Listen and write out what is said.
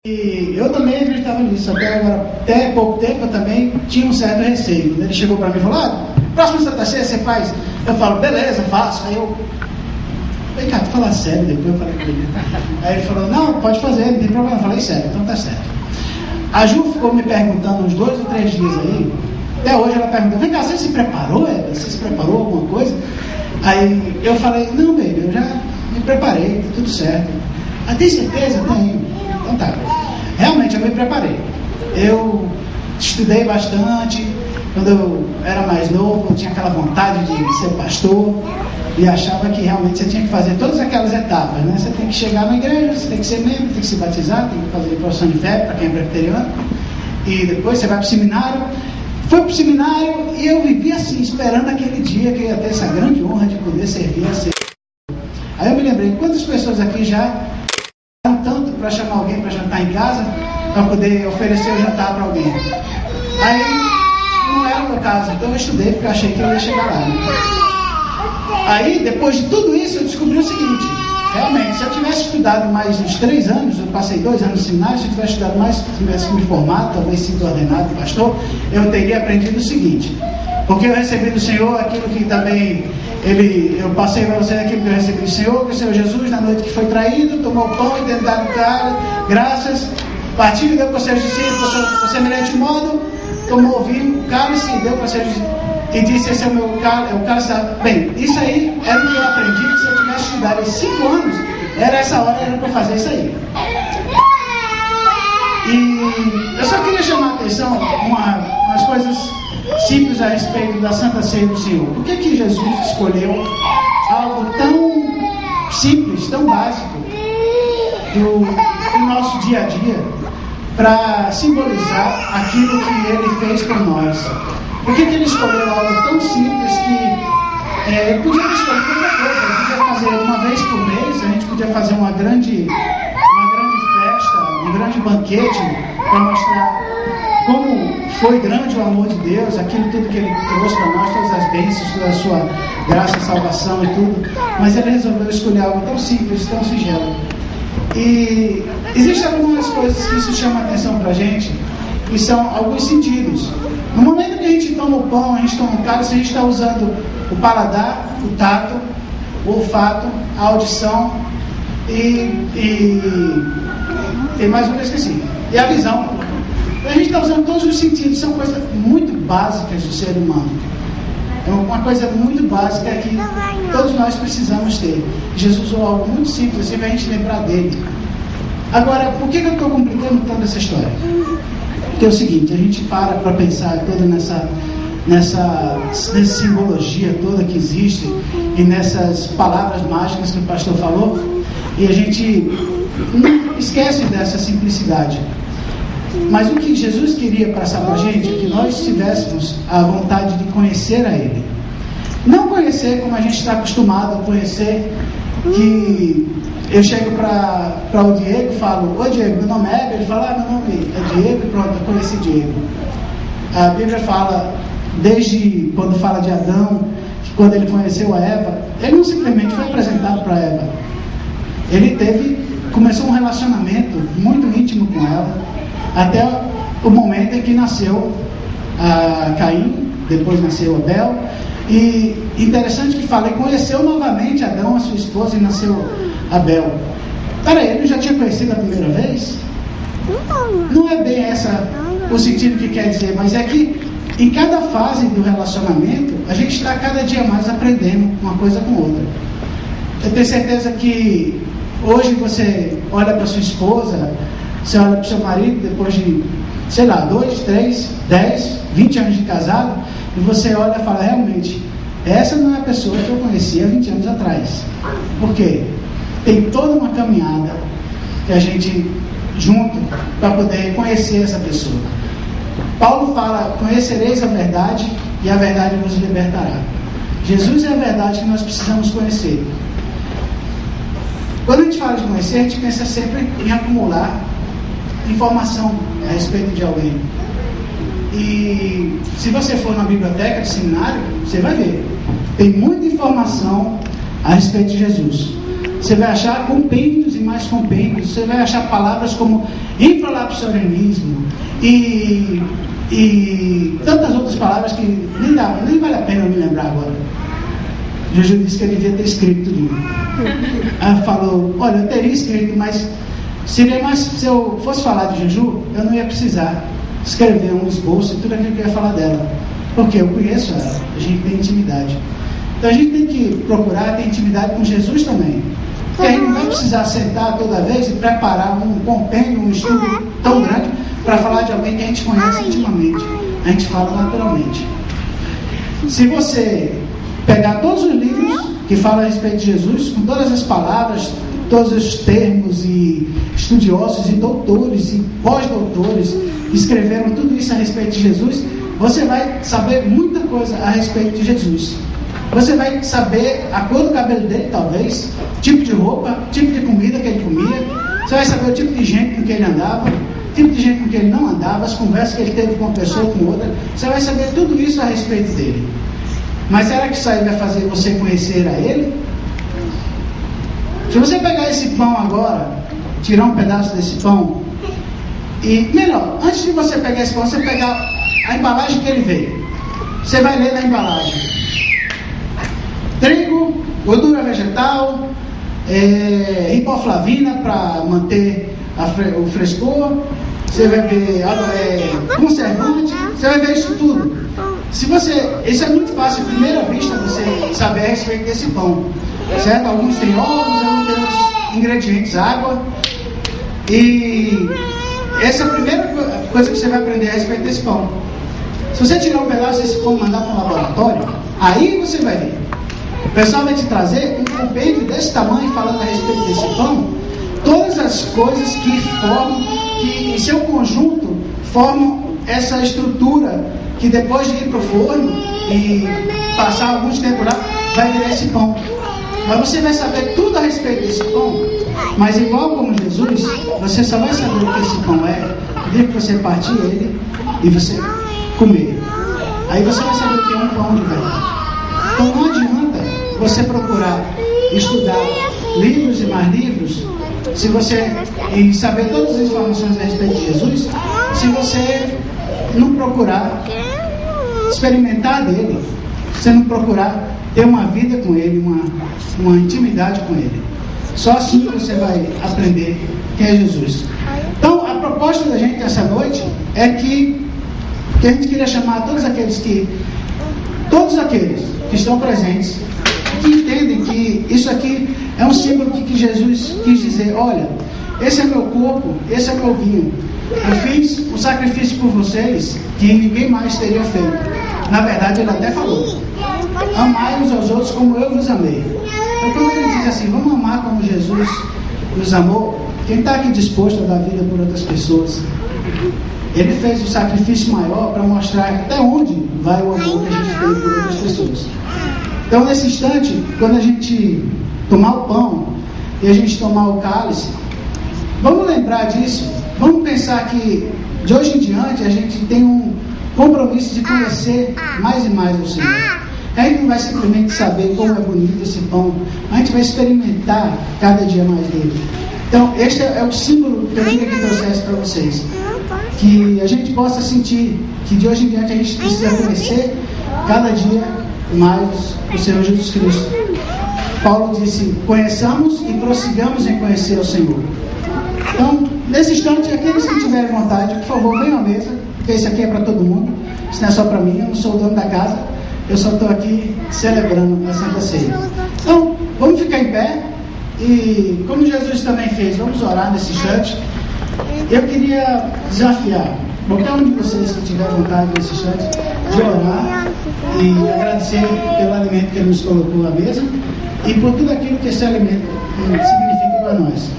E eu também acreditava nisso, até pouco tempo eu também tinha um certo receio. Ele chegou para mim e falou: próxima Santa Ceia você faz? Eu falo: beleza, faço. Aí eu, vem cá, tu fala sério? Depois eu falei com ele. Aí ele falou: não, pode fazer, não tem problema. Eu falei: sério, então tá certo. A Ju ficou me perguntando uns 2 ou 3 dias aí, até hoje ela perguntou: vem cá, você se preparou? Você se preparou alguma coisa? Aí eu falei: não, baby, eu já me preparei, tá tudo certo. Ah, tem certeza? Tenho. Então tá, realmente eu me preparei. Eu estudei bastante. Quando eu era mais novo, eu tinha aquela vontade de ser pastor e achava que realmente você tinha que fazer todas aquelas etapas, né? Você tem que chegar na igreja, você tem que ser membro, tem que se batizar, tem que fazer profissão de fé para quem é presbiteriano, e depois você vai para o seminário. Fui para o seminário e eu vivi assim, esperando aquele dia que eu ia ter essa grande honra de poder servir a ser. Aí eu me lembrei: quantas pessoas aqui já tanto para chamar alguém para jantar em casa, para poder oferecer o jantar para alguém. Aí não era o meu caso, então eu estudei porque eu achei que eu ia chegar lá, né? Aí depois de tudo isso eu descobri o seguinte: realmente, se eu tivesse estudado mais uns 3 anos, eu passei 2 anos no seminário, se eu tivesse estudado mais, se tivesse me formado, talvez sido ordenado pastor, eu teria aprendido o seguinte: porque eu recebi do Senhor aquilo que também eu passei para você aquilo que eu recebi do Senhor, que o Senhor Jesus, na noite que foi traído, tomou o pão e dentro da cara, graças, partiu e deu para os seus discípulos, por semelhante modo, tomou o vinho, cálice e deu para os seus discípulos, e disse: esse é o meu cálice, o cálice. Bem, isso aí era o que eu aprendi, que se eu tivesse estudado em 5 anos, era essa hora, era para fazer isso aí. E eu só queria chamar a atenção umas coisas simples a respeito da Santa Ceia do Senhor. Por que Jesus escolheu algo tão simples, tão básico do nosso dia a dia para simbolizar aquilo que Ele fez por nós? Por que Ele escolheu algo tão simples que Ele podia escolher qualquer coisa? Ele podia fazer uma vez por mês, a gente podia fazer uma grande festa, um grande banquete para mostrar como foi grande o amor de Deus, aquilo tudo que Ele trouxe para nós, todas as bênçãos, toda a sua graça, salvação e tudo. Mas Ele resolveu escolher algo tão simples, tão singelo. E existem algumas coisas que isso chama a atenção para a gente, que são alguns sentidos. No momento que a gente toma o pão, a gente toma o cálice, a gente está usando o paladar, o tato, o olfato, a audição e tem mais um que eu esqueci, e a visão. A gente está usando todos os sentidos, são coisas muito básicas do ser humano. É uma coisa muito básica que todos nós precisamos ter. Jesus usou algo muito simples assim para a gente lembrar dele. Agora, por que eu estou complicando tanto essa história? Porque é o seguinte: a gente para pensar toda nessa simbologia toda que existe e nessas palavras mágicas que o pastor falou, e a gente não esquece dessa simplicidade. Mas o que Jesus queria passar para a gente é que nós tivéssemos a vontade de conhecer a Ele. Não conhecer como a gente está acostumado a conhecer, que eu chego para o Diego e falo: oi Diego, meu nome é Hebe. Ele fala: meu nome é Diego, e pronto, eu conheci Diego. A Bíblia fala, desde quando fala de Adão, que quando ele conheceu a Eva, ele não simplesmente foi apresentado para Eva. Ele começou um relacionamento muito íntimo com ela, até o momento em que nasceu Caim, depois nasceu Abel. E interessante que fala, ele conheceu novamente Adão, a sua esposa, e nasceu Abel. Peraí, ele já tinha conhecido a primeira vez? Não é bem essa o sentido que quer dizer, mas é que em cada fase do relacionamento a gente está cada dia mais aprendendo uma coisa com outra. Eu tenho certeza que hoje você olha para sua esposa, você olha para o seu marido depois de, 2, 3, 10, 20 anos de casado, e você olha e fala: realmente, essa não é a pessoa que eu conhecia 20 anos atrás. Por quê? Tem toda uma caminhada que a gente junto para poder conhecer essa pessoa. Paulo fala: conhecereis a verdade e a verdade vos libertará. Jesus é a verdade que nós precisamos conhecer. Quando a gente fala de conhecer, a gente pensa sempre em acumular informação a respeito de alguém. E se você for na biblioteca de seminário, você vai ver, tem muita informação a respeito de Jesus. você vai achar compêndios e mais compêndios, você vai achar palavras como infralapsarianismo e tantas outras palavras que nem vale a pena eu me lembrar agora. Juju disse que eu devia ter escrito tudo. Ela falou, olha, eu teria escrito, mas seria mais, se eu fosse falar de Juju, eu não ia precisar escrever um esboço e tudo aquilo que eu ia falar dela, porque eu conheço ela, a gente tem intimidade. Então a gente tem que procurar ter intimidade com Jesus também, porque a gente não vai precisar sentar toda vez e preparar um compêndio, um estudo tão grande para falar de alguém que a gente conhece intimamente. A gente fala naturalmente. Se você pegar todos os livros que falam a respeito de Jesus, com todas as palavras, todos os termos, e estudiosos e doutores e pós-doutores escreveram tudo isso a respeito de Jesus, você vai saber muita coisa a respeito de Jesus. Você vai saber a cor do cabelo dele, talvez, tipo de roupa, tipo de comida que ele comia. Você vai saber o tipo de gente com quem ele andava, o tipo de gente com quem ele não andava, as conversas que ele teve com uma pessoa ou com outra. Você vai saber tudo isso a respeito dele. Mas será que isso aí vai fazer você conhecer a ele? Se você pegar esse pão agora, tirar um pedaço desse pão, e melhor, antes de você pegar esse pão, você pegar a embalagem que ele veio. Você vai ler na embalagem: trigo, gordura vegetal, riboflavina para manter o frescor, você vai ver conservante, você vai ver isso tudo. Isso é muito fácil, à primeira vista, você saber a respeito desse pão, certo? Alguns têm ovos, alguns têm outros ingredientes, água, e essa é a primeira coisa que você vai aprender a respeito desse pão. Se você tirar um pedaço desse pão e mandar para o laboratório, aí você vai ver. O pessoal vai te trazer um compêndio desse tamanho falando a respeito desse pão, todas as coisas que em seu conjunto formam essa estrutura que depois de ir para o forno e passar alguns tempos lá, vai virar esse pão. Mas você vai saber tudo a respeito desse pão, mas igual como Jesus, você só vai saber o que esse pão é no dia que você partir ele e você comer. Aí você vai saber o que é um pão de verdade. Então não adianta você procurar estudar livros e mais livros e saber todas as informações a respeito de Jesus, se você não procurar experimentar dele, se você não procurar ter uma vida com ele, uma intimidade com ele. Só assim você vai aprender quem é Jesus. Então a proposta da gente essa noite é que a gente queria chamar todos aqueles que estão presentes, que entendem que isso aqui é um símbolo que Jesus quis dizer: olha, esse é meu corpo, esse é meu vinho. Eu fiz um sacrifício por vocês que ninguém mais teria feito. Na verdade, ele até falou: amai uns aos outros como eu vos amei. Então, quando ele diz assim, vamos amar como Jesus nos amou, quem está aqui disposto a dar vida por outras pessoas? Ele fez o sacrifício maior para mostrar até onde vai o amor que a gente tem por outras pessoas. Então, nesse instante, quando a gente tomar o pão e a gente tomar o cálice, vamos lembrar disso. Vamos pensar que de hoje em diante a gente tem um compromisso de conhecer mais e mais o Senhor. A gente não vai simplesmente saber como é bonito esse pão, a gente vai experimentar cada dia mais dele. Então, este é o símbolo que eu queria que trouxesse para vocês. Que a gente possa sentir que de hoje em diante a gente precisa conhecer cada dia mais o Senhor Jesus Cristo. Paulo disse: conheçamos e prossigamos em conhecer o Senhor. Então, nesse instante, aqueles que tiverem vontade, por favor, venham à mesa, porque isso aqui é para todo mundo, isso não é só para mim, eu não sou o dono da casa, eu só estou aqui celebrando a Santa Ceia. Então, vamos ficar em pé, e como Jesus também fez, vamos orar nesse instante. Eu queria desafiar qualquer um de vocês que tiver vontade nesse instante de orar e agradecer pelo alimento que Ele nos colocou à mesa e por tudo aquilo que esse alimento significa para nós.